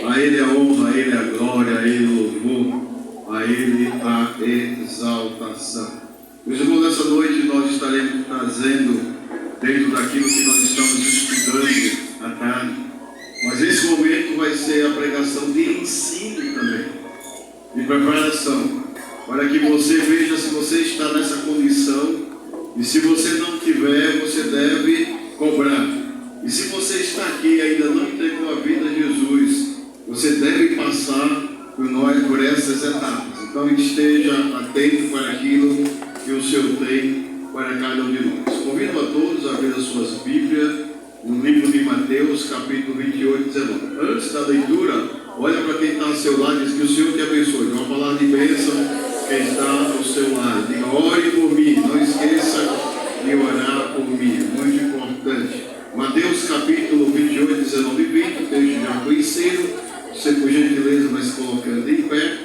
A Ele a honra, a Ele a glória, a Ele o louvor, a Ele a exaltação. Meus irmãos, nessa noite nós estaremos trazendo, dentro daquilo que nós estamos estudando à tarde, mas esse momento vai ser a pregação de ensino também, de preparação, para que você veja se você está nessa condição, e se você não tiver, você deve cobrar. E se você está aqui e ainda não entregou a vida a Jesus, você deve passar por essas etapas. Então esteja atento para aquilo que o Senhor tem para cada um de nós. Convido a todos a abrir as suas Bíblias no livro de Mateus, capítulo 28, 19. Antes da leitura, olha para quem está ao seu lado e diz que o Senhor te abençoe. Dá uma palavra de bênção quem está ao seu lado. Diga, ore por mim. Não esqueça de orar por mim. É muito importante. Mateus, capítulo 28, 19 e 20. Texto já conhecido. Você, por gentileza, vai se colocando em pé,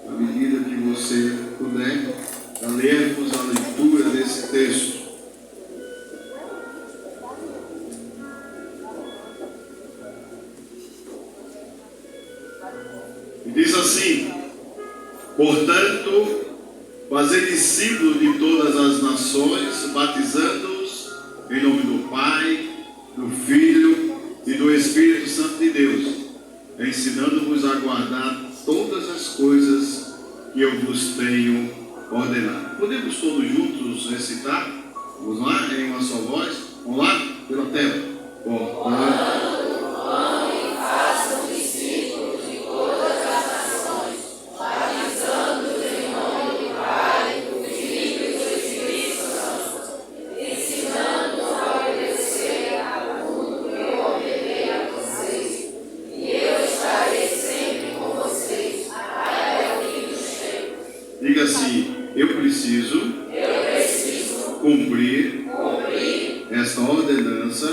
à medida que você puder, a lermos a leitura desse texto. E diz assim: portanto, fazei discípulos de todas as nações, batizando-os em nome do Pai, do Filho e do Espírito Santo de Deus, ensinando-vos a guardar todas as coisas que eu vos tenho ordenado. Podemos todos juntos recitar? Vamos lá, em uma só voz. Vamos lá, pela tela. Portanto, diga assim: eu preciso cumprir esta ordenança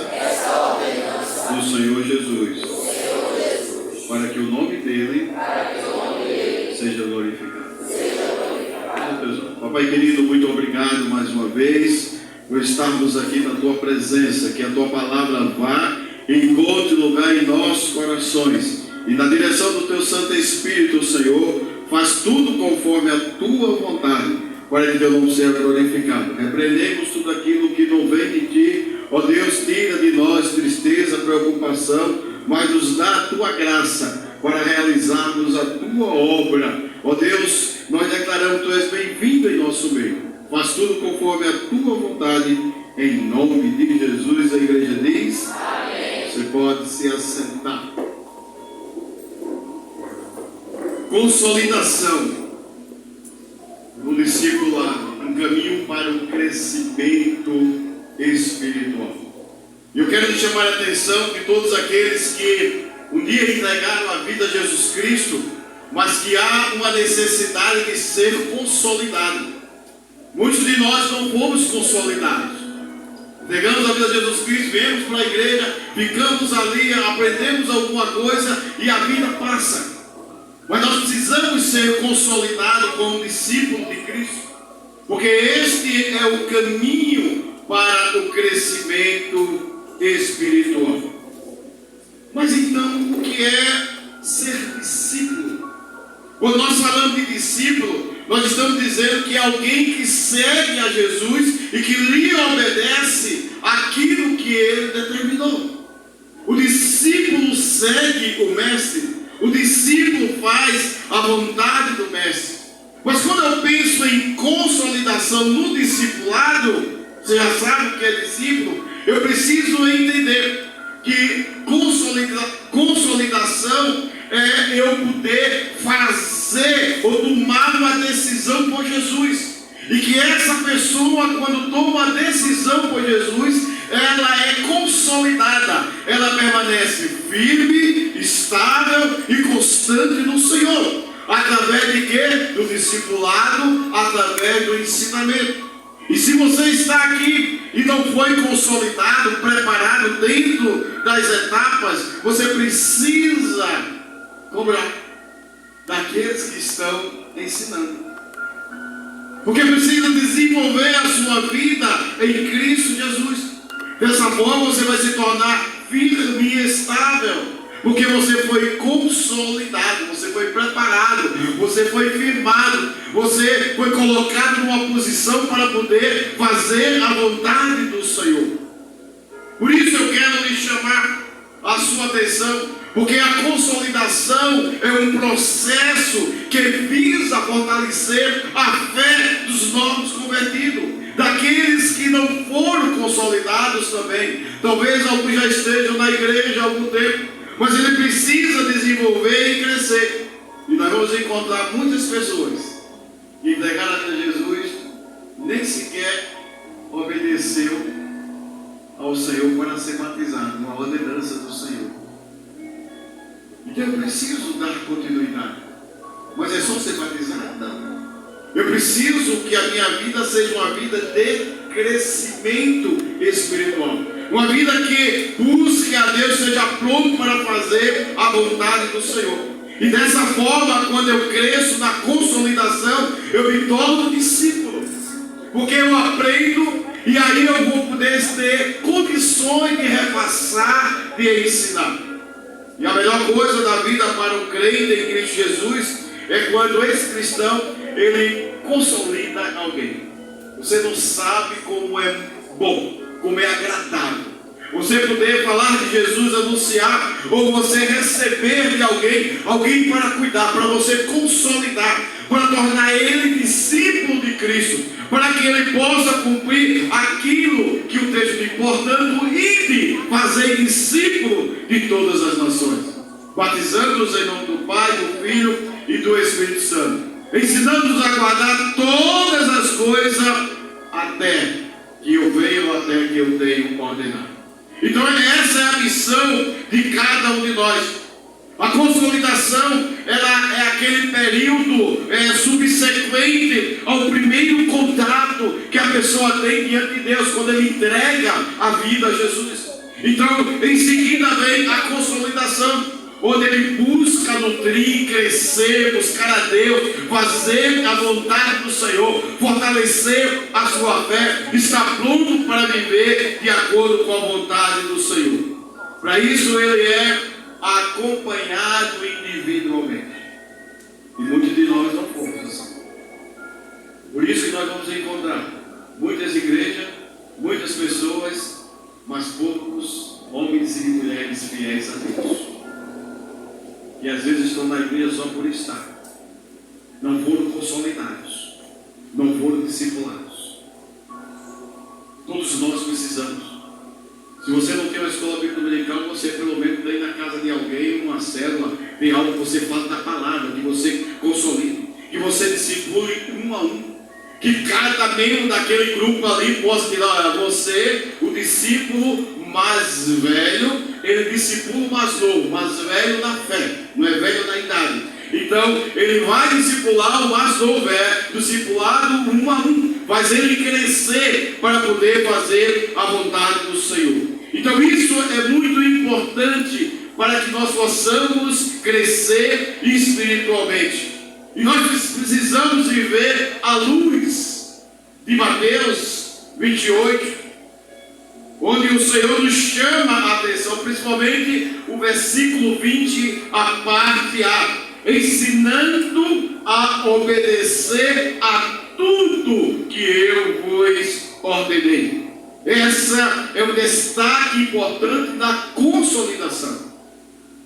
do Senhor Jesus, para que o nome dele seja glorificado. Papai querido, muito obrigado mais uma vez por estarmos aqui na tua presença, que a tua palavra vá e encontre lugar em nossos corações, e na direção do teu Santo Espírito, Senhor, faz tudo conforme a tua vontade, para que teu nome seja glorificado. Repreendemos tudo aquilo que não vem de ti. Ó Deus, tira de nós tristeza, preocupação, mas nos dá a tua graça para realizarmos a tua obra. Ó Deus, nós declaramos que tu és bem-vindo em nosso meio. Faz tudo conforme a tua vontade, em nome de Jesus. A igreja diz: amém. Você pode se assentar. Consolidação no discipulado, um caminho para o crescimento espiritual. E eu quero te chamar a atenção que todos aqueles que um dia entregaram a vida a Jesus Cristo, mas que há uma necessidade de ser consolidado. Muitos de nós não fomos consolidados. Entregamos a vida a Jesus Cristo, viemos para a igreja, ficamos ali, aprendemos alguma coisa e a vida passa. Mas nós precisamos ser consolidados como discípulos de Cristo, porque este é o caminho para o crescimento espiritual. Mas então, o que é ser discípulo? Quando nós falamos de discípulo, nós estamos dizendo que é alguém que segue a Jesus e que lhe obedece aquilo que ele determinou. O discípulo segue o mestre. O discípulo faz a vontade do mestre. Mas quando eu penso em consolidação no discipulado, você já sabe o que é discípulo, eu preciso entender que consolidação é eu poder fazer ou tomar uma decisão por Jesus. E que essa pessoa, quando toma a decisão por Jesus, ela é consolidada, ela permanece firme, estável e constante no Senhor. Através de quê? Do discipulado, através do ensinamento. E se você está aqui e não foi consolidado, preparado dentro das etapas, você precisa cobrar daqueles que estão ensinando. Porque precisa desenvolver a sua vida em Cristo Jesus. Dessa forma você vai se tornar firme e estável. Porque você foi consolidado, você foi preparado, você foi firmado, você foi colocado numa posição para poder fazer a vontade do Senhor. Por isso eu quero lhe chamar a sua atenção, porque a consolidação é um processo que visa fortalecer a fé dos novos convertidos, daqueles que não foram consolidados também. Talvez alguns já estejam na igreja há algum tempo, mas ele precisa desenvolver e crescer. E nós vamos encontrar muitas pessoas que entregaram a Jesus, nem sequer obedeceu ao Senhor para ser batizado, uma ordenança do Senhor. Então eu preciso dar continuidade. Mas é só ser batizado? Não. Eu preciso que a minha vida seja uma vida de crescimento espiritual. Uma vida que busque a Deus, seja pronto para fazer a vontade do Senhor. E dessa forma, quando eu cresço na consolidação, eu me torno discípulo. Porque eu aprendo e aí eu vou poder ter condições de repassar, de ensinar. E a melhor coisa da vida para o crente em Cristo Jesus é quando esse cristão, ele consolida alguém. Você não sabe como é bom, como é agradável você poder falar de Jesus, anunciar, ou você receber de alguém para cuidar, para você consolidar, para tornar ele discípulo de Cristo, para que ele possa cumprir aquilo que o texto diz: portanto, ide, fazer discípulo de todas as nações, batizando-os em nome do Pai, do Filho e do Espírito Santo, ensinando-os a guardar todas as coisas até que eu venha ou até que eu tenha ordenado. Então essa é a missão de cada um de nós. A consolidação, ela é aquele período subsequente ao primeiro contato que a pessoa tem diante de Deus, quando ele entrega a vida a Jesus. Então em seguida vem a consolidação, onde ele busca nutrir, crescer, buscar a Deus, fazer a vontade do Senhor, fortalecer a sua fé, estar pronto para viver de acordo com a vontade do Senhor. Para isso ele é acompanhado individualmente. E muitos de nós não fomos assim. Por isso que nós vamos encontrar muitas igrejas, muitas pessoas, mas poucos homens e mulheres fiéis a Deus. E às vezes estão na igreja só por estar. Não foram consolidados, não foram discipulados. Todos nós precisamos. Se você não tem uma escola bíblica dominical, você pelo menos tem na casa de alguém, uma célula, tem algo que você fala da palavra, que você consolide, que você discipule um a um, que cada membro daquele grupo ali possa tirar: você, o discípulo mais velho, ele discipula o mais novo, mais velho na fé, não é velho na idade. Então ele vai discipular o mais novo, discipulado um a um, faz ele crescer para poder fazer a vontade do Senhor. Então isso é muito importante para que nós possamos crescer espiritualmente. E nós precisamos viver à luz de Mateus 28, onde o Senhor nos chama a atenção, principalmente o versículo 20, a parte A, ensinando a obedecer a tudo que eu vos ordenei. Essa é um destaque importante da consolidação.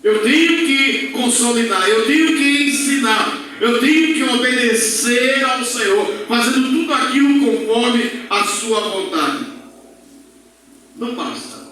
Eu tenho que consolidar, eu tenho que ensinar, eu tenho que obedecer ao Senhor, fazendo tudo aquilo conforme a sua vontade. Não basta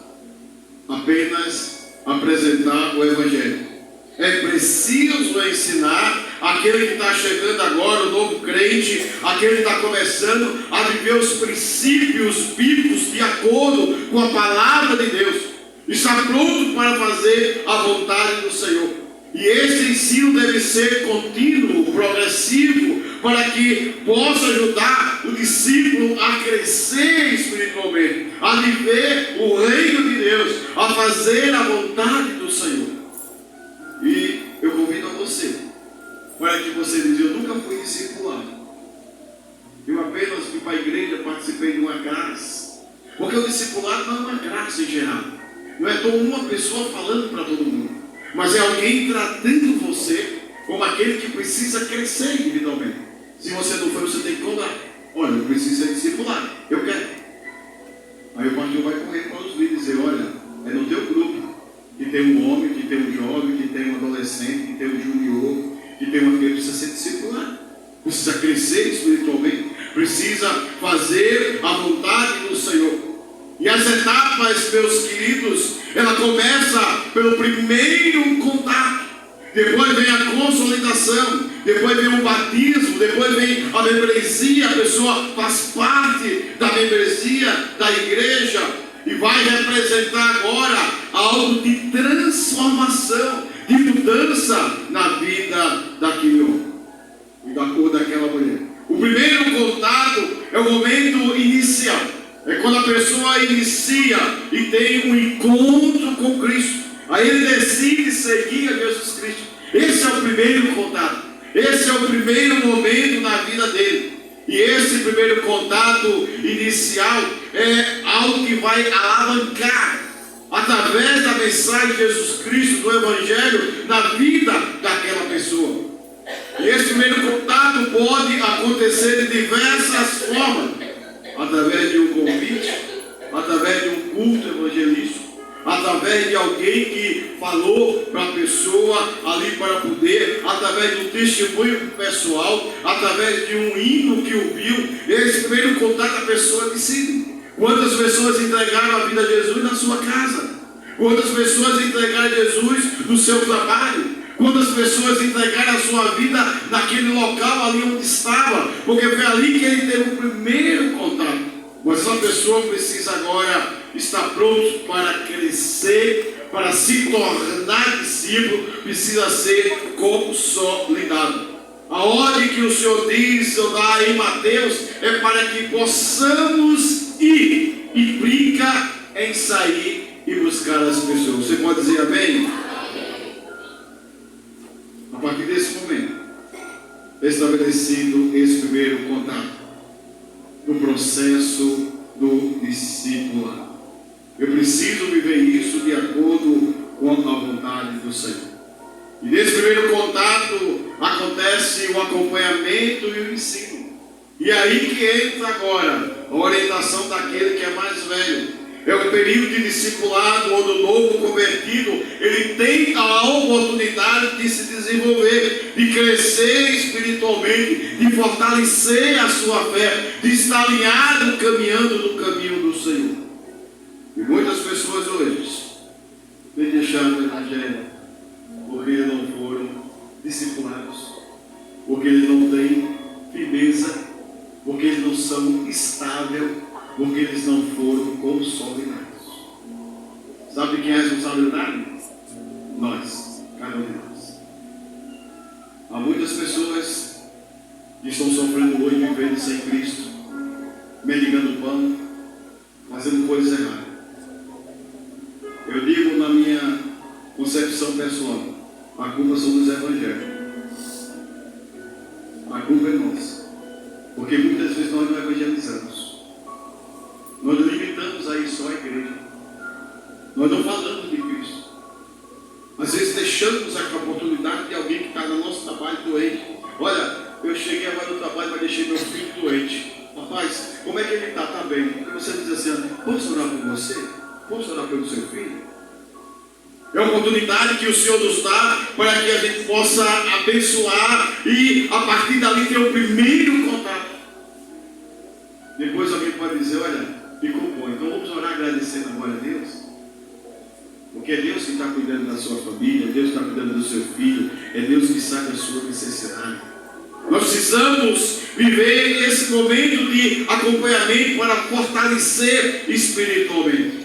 apenas apresentar o Evangelho. É preciso ensinar aquele que está chegando agora, o novo crente, aquele que está começando a viver os princípios bíblicos de acordo com a palavra de Deus. Está pronto para fazer a vontade do Senhor. E esse ensino deve ser contínuo, progressivo, para que possa ajudar o discípulo a crescer espiritualmente, a viver o reino de Deus, a fazer a vontade do Senhor. E eu convido a você, para que você diga: eu nunca fui discipulado, eu apenas fui para a igreja, participei de uma graça. Porque o discipulado não é uma graça em geral, não é uma pessoa falando para todo mundo. mas é alguém tratando você como aquele que precisa crescer individualmente. Se você não for, você tem que cobrar. Olha, eu preciso ser discipulado, eu quero. Aí o pastor vai correr para os líderes e dizer, olha, é no teu grupo que tem um homem, que tem um jovem, que tem um adolescente, que tem um junior, que tem uma criança que precisa ser discipulado, precisa crescer espiritualmente, precisa fazer a vontade do Senhor. E as etapas, meus queridos, ela começa pelo primeiro contato, depois vem a consolidação, depois vem o batismo, depois vem a membresia, a pessoa faz parte da membresia da igreja e vai representar agora algo de transformação, de mudança na vida daquele homem e da cor daquela mulher. O primeiro contato é o momento inicial, é quando a pessoa inicia e tem um encontro com Cristo. Aí ele decide seguir a Jesus Cristo. Esse é o primeiro contato, esse é o primeiro momento na vida dele. E esse primeiro contato inicial é algo que vai alavancar, através da mensagem de Jesus Cristo, do Evangelho, na vida daquela pessoa. E esse primeiro contato pode acontecer de diversas formas, através de um convite, através de um culto evangelístico, através de alguém que falou para a pessoa ali para poder, através de um testemunho pessoal, através de um hino que ouviu. Esse primeiro contato a pessoa decide. Quantas pessoas entregaram a vida a Jesus na sua casa? Quantas pessoas entregaram a Jesus no seu trabalho? Quantas pessoas entregaram a sua vida naquele local ali onde estava? Porque foi ali que ele teve o primeiro contato. Mas essa pessoa precisa agora estar pronto para crescer, para se tornar discípulo, precisa ser consolidado. A ordem que o Senhor diz, ou dá em Mateus, é para que possamos ir, implica em sair e buscar as pessoas. Você pode dizer amém? A partir desse momento, estabelecido esse primeiro contato, no processo do discipulado. Eu preciso viver isso de acordo com a vontade do Senhor. E nesse primeiro contato acontece o acompanhamento e o ensino. E aí que entra agora a orientação daquele que é mais velho. É um período de discipulado onde o novo convertido ele tem a oportunidade de se desenvolver, de crescer espiritualmente, de fortalecer a sua fé, de estar alinhado, caminhando no caminho do Senhor. E muitas pessoas hoje têm deixado o Evangelho porque eles não foram discipulados, porque eles não têm firmeza, porque eles não são estáveis, porque eles não foram consolidados. Sabe quem é a responsabilidade? Nós, cada um de nós. Há muitas pessoas que estão sofrendo hoje, vivendo sem Cristo, mendigando pão, fazendo coisas erradas. Eu digo na minha concepção pessoal, a culpa são dos evangélicos. A culpa é nossa, porque muitas vezes nós não evangelizamos. Nós limitamos aí só a igreja. Nós não falamos de Cristo. Às vezes deixamos a oportunidade de alguém que está no nosso trabalho doente. Olha, eu cheguei agora no trabalho, mas deixei meu filho doente. Rapaz, como é que ele está? Está bem. E você diz assim, posso orar por você? Posso orar pelo seu filho? É a oportunidade que o Senhor nos dá para que a gente possa abençoar e a partir dali ter o primeiro contato. Depois alguém pode dizer, olha, ficou bom, então vamos orar agradecendo agora a Deus, porque é Deus que está cuidando da sua família, é Deus que está cuidando do seu filho, é Deus que sabe a sua necessidade. Nós precisamos viver esse momento de acompanhamento para fortalecer espiritualmente.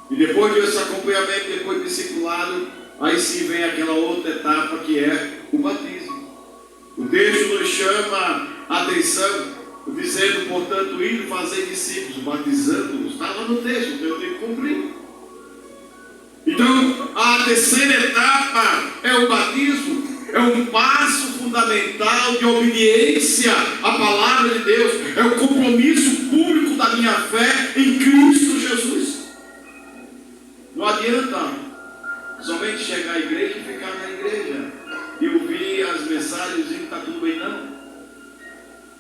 E depois desse acompanhamento, depois do discipulado, aí sim vem aquela outra etapa que é o batismo. O texto nos chama a atenção, dizendo, portanto, ir fazer discípulos, batizando-os. Está lá no texto, então eu tenho que cumprir. Então, a terceira etapa é o batismo. É um passo fundamental de obediência à palavra de Deus. É o compromisso público da minha fé em Cristo Jesus. Não adianta somente chegar à igreja e ficar na igreja e ouvir as mensagens e está tudo bem, não.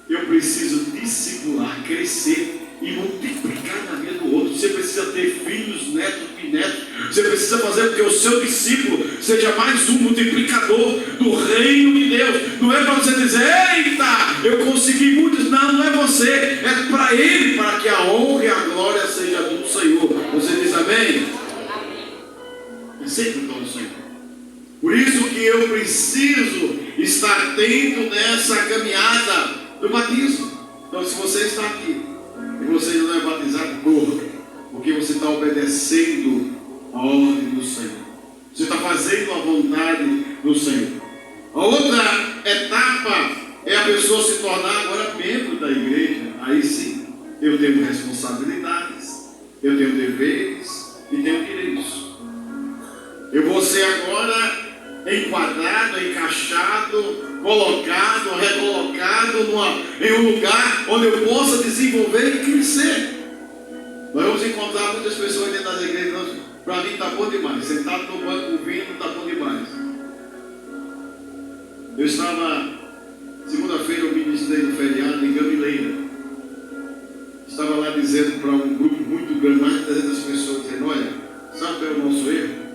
Eu preciso discipular, crescer e multiplicar na vida do outro. Você precisa ter filhos, netos, bisnetos. Você precisa fazer com que o seu discípulo seja mais um multiplicador do reino de Deus. Não é para você dizer, eita, eu consegui muitos. Não, não é você. É para ele, para que a honra e a glória seja do Senhor. Você diz amém? É sempre do Senhor. Por isso que eu preciso estar atento nessa caminhada do batismo. Então, se você está aqui e você não é batizado, corra, porque você está obedecendo a ordem do Senhor. Você está fazendo a vontade do Senhor. A outra etapa é a pessoa se tornar agora membro da igreja. Aí sim, eu tenho responsabilidades, eu tenho deveres e tenho direitos. Eu vou ser agora enquadrado, encaixado, colocado, recolocado em um lugar onde eu possa desenvolver e crescer. Nós vamos encontrar muitas pessoas dentro das igrejas. Para mim está bom demais. Sentado no banco ouvindo está bom demais. Eu estava, segunda-feira eu ministrei no feriado em Gamileira. Estava lá dizendo para um grupo muito grande, mais de 300 pessoas, dizendo, olha, sabe qual é o nosso erro?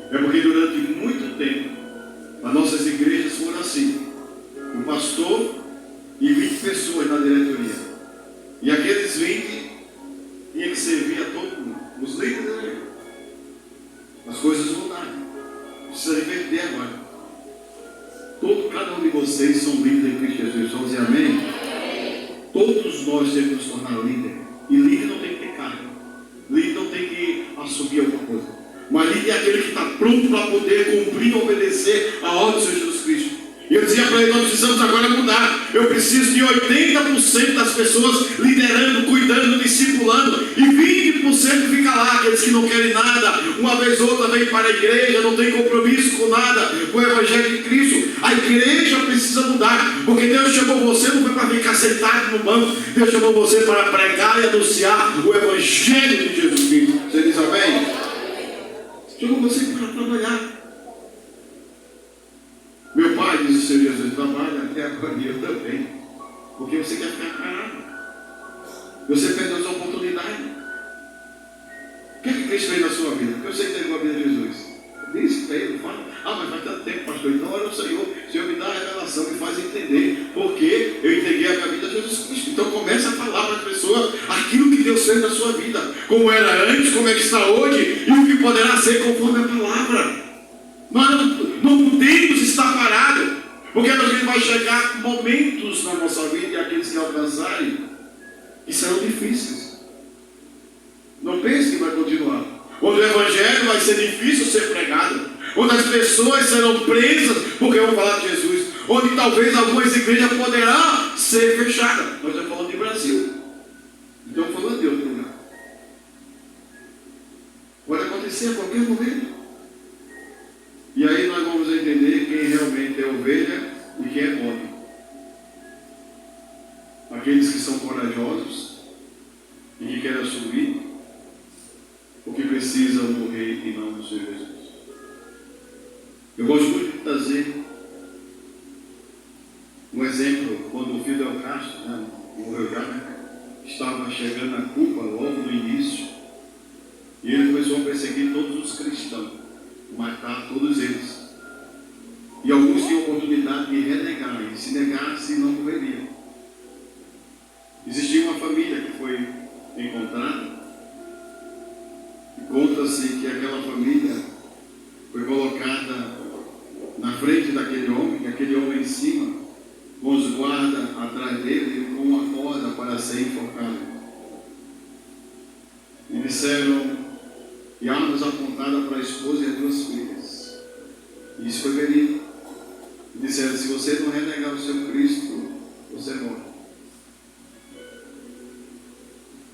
É porque durante muito tempo as nossas igrejas foram assim. O pastor e 20 pessoas na diretoria. E aqueles 20 tinham que servir a todo mundo. Os líderes da igreja. As coisas mudaram. Precisa inverter agora. Cada um de vocês são líderes em Cristo Jesus. Vamos dizer amém? Todos nós temos que nos tornar líder. E líder não tem que ter cargo. Líder não tem que assumir alguma coisa. Mas líder é aquele que está pronto para poder cumprir e obedecer a ordem do Senhor Jesus Cristo. E eu dizia para ele, nós precisamos agora mudar. Eu preciso de 80% das pessoas liderando, cuidando, discipulando. E 20% fica lá, aqueles que não querem nada. Uma vez ou outra vem para a igreja, não tem compromisso com nada, com o Evangelho de Cristo. A igreja precisa mudar. Porque Deus chamou você, não foi para ficar sentado no banco. Deus chamou você para pregar e anunciar o Evangelho de Jesus Cristo. Você diz amém? Chamou você para trabalhar. Meu pai, diz o Senhor Jesus, trabalha até agora e eu também. Porque você quer ficar parado. Você perdeu as oportunidades. O que é que Cristo fez na sua vida? Porque eu sei que teve uma vida de Jesus. Diz para ele, fala, mas faz tanto tempo, pastor. Não, era o Senhor. O Senhor me dá a revelação, me faz entender. Porque eu entreguei a minha vida a Jesus Cristo. Então começa a falar para as pessoas aquilo que Deus fez na sua vida. Como era antes, como é que está hoje e o que poderá ser conforme a palavra. Nós não podemos estar parados, porque a gente vai chegar momentos na nossa vida e aqueles que alcançarem que serão difíceis. Não pense que vai continuar. Onde o Evangelho vai ser difícil ser pregado, onde as pessoas serão presas porque vão falar de Jesus, onde talvez algumas igrejas poderão ser fechadas. Nós estamos falando de Brasil, então falando de outro lugar. Pode acontecer a qualquer momento. E aí nós vamos entender quem realmente é ovelha e quem é bode. Aqueles que são corajosos e que querem assumir o que precisam morrer em nome do Senhor Jesus. Eu gosto muito de trazer um exemplo, quando o Fidel Castro, morreu já, estava chegando a Cuba logo no início, e ele começou a perseguir todos os cristãos, matar todos eles. E alguns tinham a oportunidade de renegar, e se negassem não morreriam. Existia uma família que foi encontrada, e conta-se que aquela família foi colocada na frente daquele homem, e aquele homem em cima, com os guardas atrás dele, e com uma corda para ser enforcado. E disseram, e armas apontadas para a esposa e as duas filhas. E isso foi verídico. E disseram, se você não renegar o seu Cristo, você morre.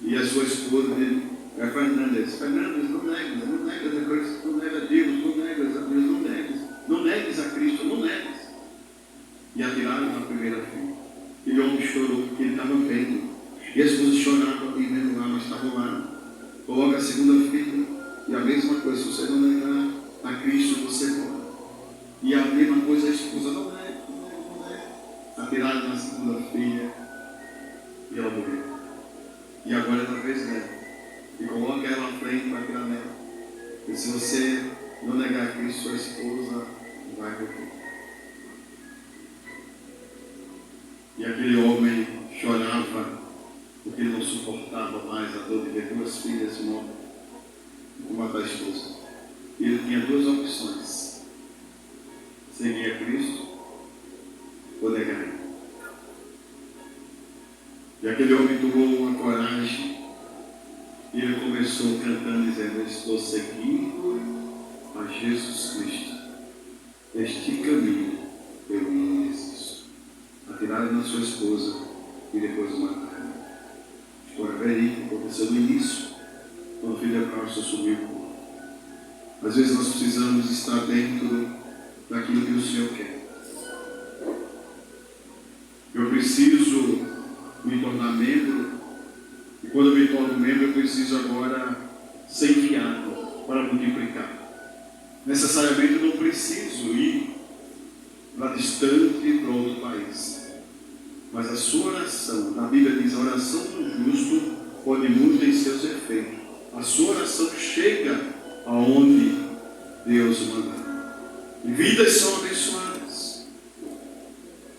E a sua esposa dele, Fernandes, não negues a Cristo, não negues a Deus, não negues a Deus, não negues a Cristo, não negues. E atiraram na primeira filha. E o homem chorou porque ele estava vendo. E as esposas choravam e vendo lá, mas estavam lá. Coloca a segunda filha. E a mesma coisa, se você não negar a Cristo você pode. E a mesma coisa a esposa, não é. Está tirada na segunda-feira e ela morreu. E agora é da vez dela. E coloca ela à frente para tirar nela. E se você não negar a Cristo, sua esposa vai morrer. E aquele homem chorava porque ele não suportava mais a dor de ver duas filhas mortas com matar a esposa. E ele tinha duas opções: seguir a Cristo ou negar ele. E aquele homem tomou uma coragem e ele começou cantando, dizendo: eu estou seguindo a Jesus Cristo. Este caminho eu não existo. Atiraram na sua esposa e depois o mataram. História verídica, aconteceu no início, quando o Fidel Castro assumiu o poder. Às vezes nós precisamos estar dentro daquilo que o Senhor quer. Eu preciso me tornar membro, e quando eu me torno membro, eu preciso agora ser enviado para multiplicar. Necessariamente eu não preciso ir para distante, para outro país. Mas a sua oração, a Bíblia diz, a oração do justo pode muito em seus efeitos. A sua oração chega aonde Deus manda. E vidas são abençoadas.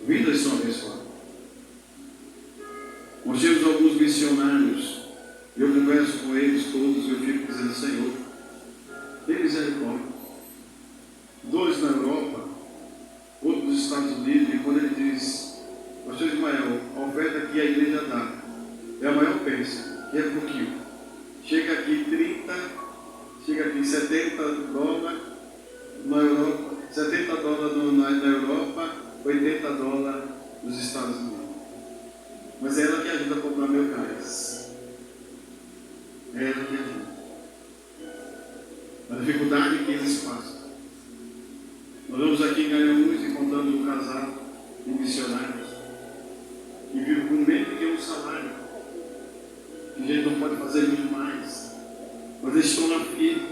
Vidas são abençoadas. Nós temos alguns missionários, eu converso com eles todos e eu fico dizendo: Senhor, tem misericórdia. 2 na Europa, outro nos Estados Unidos, e quando ele diz: Pastor Ismael, a oferta que a igreja dá é a maior bênção, que é pouquinho. Chega aqui 30, chega aqui 70 dólares na Europa, 70 dólares na Europa, 80 dólares nos Estados Unidos. Mas é ela que ajuda a comprar meu gás. É ela que ajuda. A dificuldade que eles passam. Nós vamos aqui em Garanhuns encontrando um casal de missionários que vivem com menos que um salário. Que a gente não pode fazer muito mais. Mas eles estão lá firmes,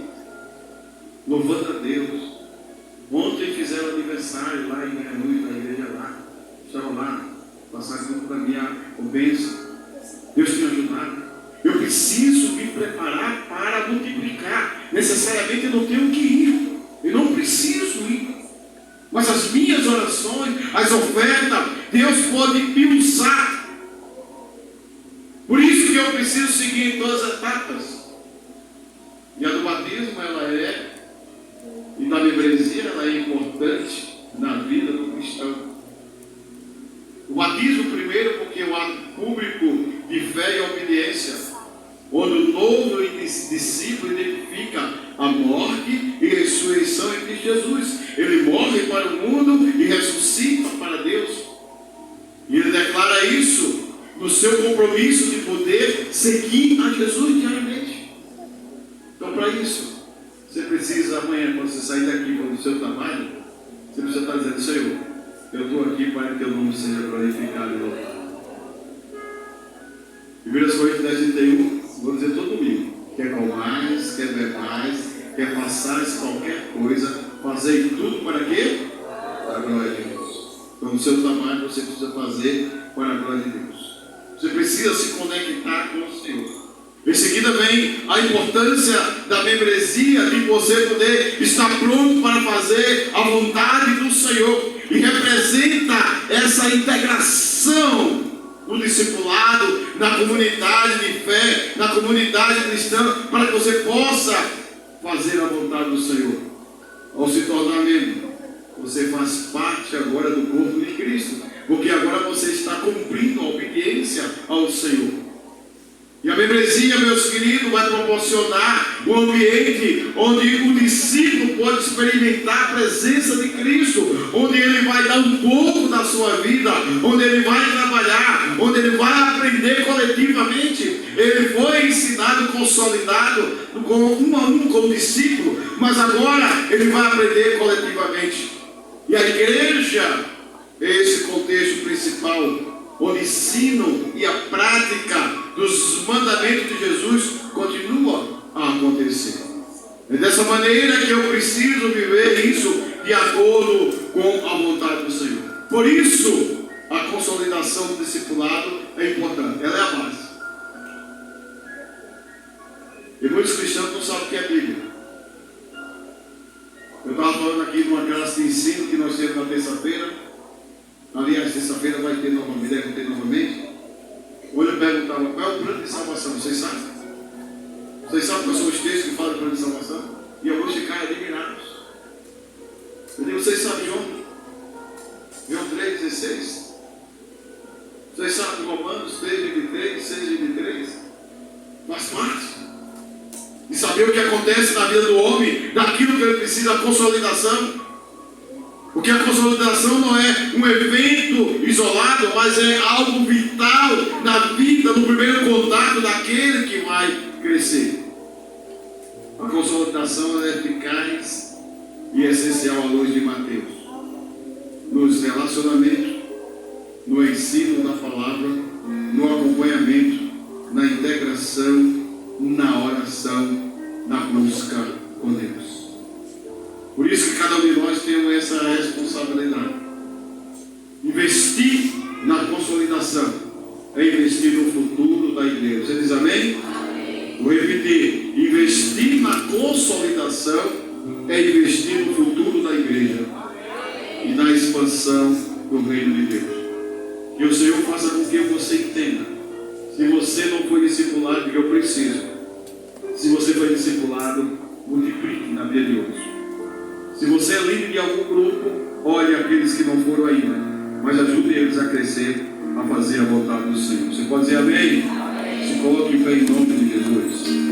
louvando a Deus. Ontem fizeram aniversário lá em Garanhuns, na igreja lá. Estavam lá. Passaram tudo para mim, a bênção. Deus tem ajudado. Eu preciso me preparar para multiplicar. Necessariamente eu não tenho que ir. Eu não preciso ir. Mas as minhas orações, as ofertas, Deus pode me usar. Por isso que eu preciso seguir em todas as etapas. E a do batismo, ela é, e da membresia, ela é importante na vida do cristão. O batismo primeiro, porque é o ato público de fé e obediência, onde o novo discípulo identifica a morte e ressurreição em Cristo Jesus. Ele morre para o mundo e ressuscita para Deus. E ele declara isso no seu compromisso de poder seguir a Jesus diariamente. Então, para isso, você precisa amanhã, quando você sair daqui para o seu trabalho, você precisa estar dizendo: Senhor, eu estou aqui para que teu nome seja glorificado e louvado. 1 Coríntios 10:31, vou dizer todo domingo: quer comais, quer bebais, quer façais qualquer coisa, fazei tudo para quê? Para a glória de Deus. Então, no seu trabalho você precisa fazer para a glória de Deus. Você precisa se conectar com o Senhor. Em seguida vem a importância da membresia, de você poder estar pronto para fazer a vontade do Senhor. E representa essa integração do discipulado na comunidade de fé, na comunidade cristã, para que você possa fazer a vontade do Senhor. Ao se tornar membro, você faz parte agora do corpo de Cristo, porque agora você está cumprindo a obediência ao Senhor. E a membresia, meus queridos, vai proporcionar um ambiente onde o discípulo pode experimentar a presença de Cristo, onde ele vai dar um pouco da sua vida, onde ele vai trabalhar, onde ele vai aprender coletivamente. Ele foi ensinado, consolidado, um a um como discípulo, mas agora ele vai aprender coletivamente. E a igreja é esse contexto principal, onde o ensino e a prática dos mandamentos de Jesus continua a acontecer. É dessa maneira que eu preciso viver isso de acordo com a vontade do Senhor. Por isso, a consolidação do discipulado é importante. Ela é a base. E muitos cristãos não sabem o que é Bíblia. Eu estava falando aqui de uma classe de ensino que nós temos na terça-feira. Aliás, terça-feira vai ter novamente, deve ter novamente. Hoje eu perguntava, qual é o plano de salvação? Vocês sabem? Vocês sabem quais são os textos que falam do plano de salvação? E alguns ficaram admirados. Eu digo, vocês sabem João 3,16? Vocês sabem Romanos 3,23, 6,23? Faz parte. E saber o que acontece na vida do homem, daquilo que ele precisa, a consolidação. Porque a consolidação não é um evento isolado, mas é algo vital na vida, no primeiro contato daquele que vai crescer. A consolidação é eficaz e essencial à luz de Mateus. Nos relacionamentos, no ensino da palavra, no acompanhamento, na integração, na oração, na busca com Deus. Por isso que cada um de nós temos essa responsabilidade. Investir na consolidação é investir no futuro da igreja. Você diz amém? Amém. Vou repetir. Investir na consolidação é investir no futuro da igreja. Amém. E na expansão do reino de Deus. Que o Senhor faça com que você entenda. Se você não foi discipulado, que eu preciso. Se você foi discipulado, multiplique na vida de hoje. Se você é líder de algum grupo, olhe aqueles que não foram ainda, mas ajude eles a crescer, a fazer a vontade do Senhor. Você pode dizer amém? Amém. Se coloque em pé em nome de Jesus.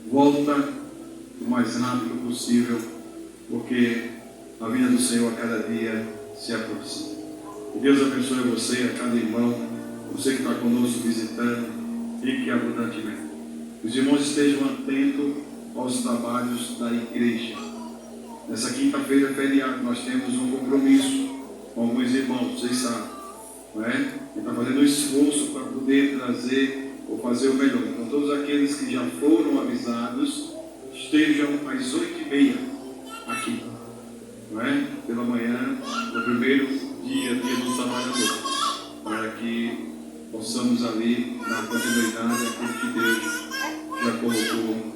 Volta o mais rápido possível, porque a vinda do Senhor a cada dia se aproxima. Que Deus abençoe você, a cada irmão, você que está conosco visitando, fique abundantemente. Os irmãos estejam atentos aos trabalhos da igreja. Nessa quinta-feira, feriado, nós temos um compromisso com alguns irmãos, vocês sabem, não é? Ele está fazendo um esforço para poder trazer ou fazer o melhor. Então, todos aqueles que já foram avisados, estejam às 8h30 aqui, não é? Pela manhã, no primeiro dia do trabalhador, para que possamos ali dar continuidade àquilo que Deus já colocou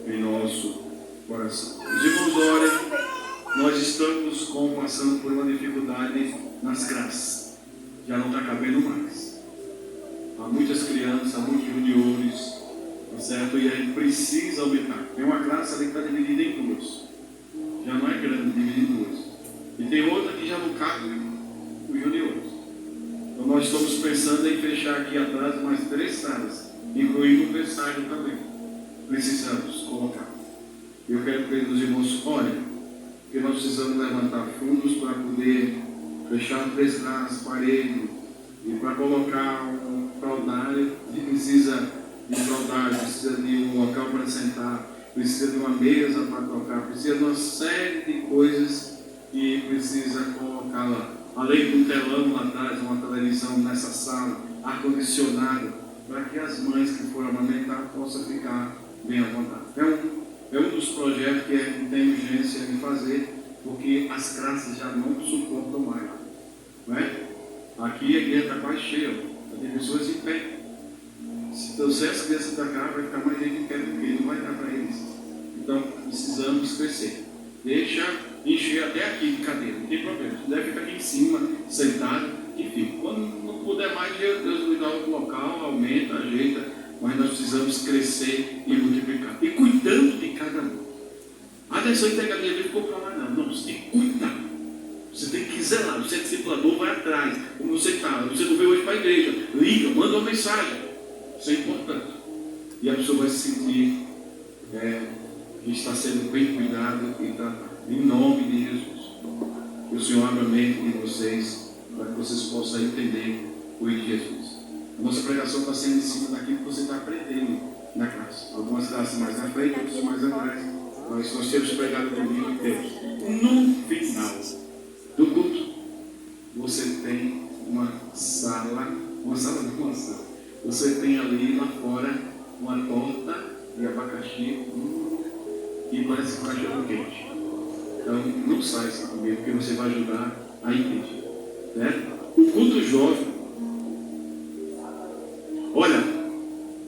em nosso coração. Os irmãos, orem, nós estamos passando por uma dificuldade nas graças, já não está cabendo mais. Há muitas crianças, há muitos juniores, tá certo? E a gente precisa aumentar. Tem uma classe ali que está dividida em duas. Já não é grande, dividida em duas. E tem outra que já não cabe os juniores. Então nós estamos pensando em fechar aqui atrás mais 3 salas, incluindo o berçário também. Precisamos colocar. Eu quero pedir aos irmãos, olha, que nós precisamos levantar fundos para poder fechar 3 casas, parede, e para colocar um fraldário, precisa de fraldário, precisa de um local para sentar, precisa de uma mesa para tocar, precisa de uma série de coisas que precisa colocar lá. Além do telão lá atrás, uma televisão nessa sala, ar-condicionado, para que as mães que forem amamentar possam ficar bem à vontade. É um dos projetos que a gente tem urgência de fazer, porque as classes já não suportam mais. Não é? Aqui a igreja está quase cheia, tem pessoas em pé. Se trouxer essa criança para cá, vai ficar mais gente em pé, porque não vai dar para eles. Então, precisamos crescer. Deixa encher até aqui de cadeira, não tem problema. Se deve ficar aqui em cima, sentado, enfim. Quando não puder mais, Deus nos dá outro local, aumenta, ajeita, mas nós precisamos crescer e multiplicar. E cuidando de cada um. A atenção integrativa ficou para lá, não. Não, você tem que cuidar. Você tem que zelar. Você é discipulador, vai atrás. Como você está? Você não veio hoje para a igreja. Liga, manda uma mensagem. Isso é importante. E a pessoa vai se sentir que está sendo bem cuidado e tratado. Em nome de Jesus. Que o Senhor abra a mente de vocês para que vocês possam entender o de Jesus. A nossa pregação está sendo em cima daquilo que você está aprendendo na classe. Algumas classes mais na frente, outras mais atrás. Mas nós temos pregado o livro inteiro. No final do culto, você tem uma sala. Você tem ali lá fora uma torta de abacaxi e parece cachorro quente. Então não sai sem comer, porque você vai ajudar a igreja. Né? O culto jovem. Olha,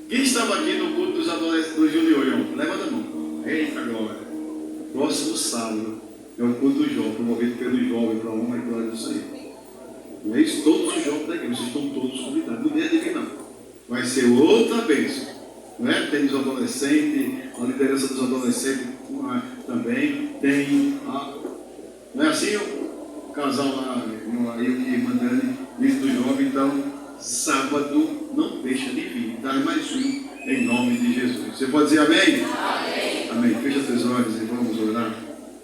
quem estava aqui no culto dos adolescentes do junior? Levanta a mão. Eita glória. Próximo sábado é o culto jovem, promovido pelo jovem, para a honra e glória do Senhor. Não é isso? Todos os jovens da igreja, vocês estão todos convidados. Não tem adivinhar, não. Vai ser outra bênção. não é? Tem os adolescentes, a liderança dos adolescentes também, tem, não é assim? O casal lá, aí que mandando isso do jovem. Então, sábado não deixa de vir, dá mais um em nome de Jesus. Você pode dizer amém? Amém. Amém. Fecha seus olhos e vamos orar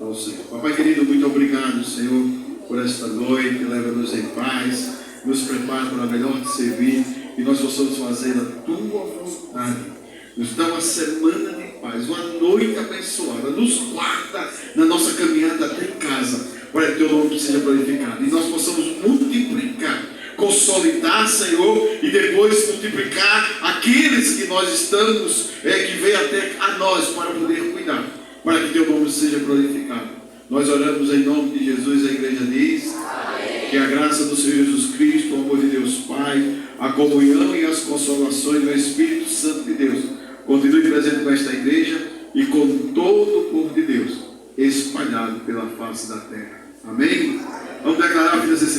ao Senhor. Papai querido, muito obrigado, Senhor, por esta noite. Leva-nos em paz, nos prepara para melhor te servir e nós possamos fazer a tua vontade. Nos dá uma semana de paz, uma noite abençoada. Nos guarda na nossa caminhada até em casa, para que teu nome seja glorificado e nós possamos multiplicar, consolidar, Senhor, e depois multiplicar aqueles que nós estamos, que vêm até a nós para poder cuidar, para que teu nome seja glorificado. Nós oramos em nome de Jesus. A igreja diz: amém. Que a graça do Senhor Jesus Cristo, o amor de Deus Pai, a comunhão e as consolações do Espírito Santo de Deus continue presente com esta igreja e com todo o povo de Deus espalhado pela face da terra. Amém? Vamos declarar a vida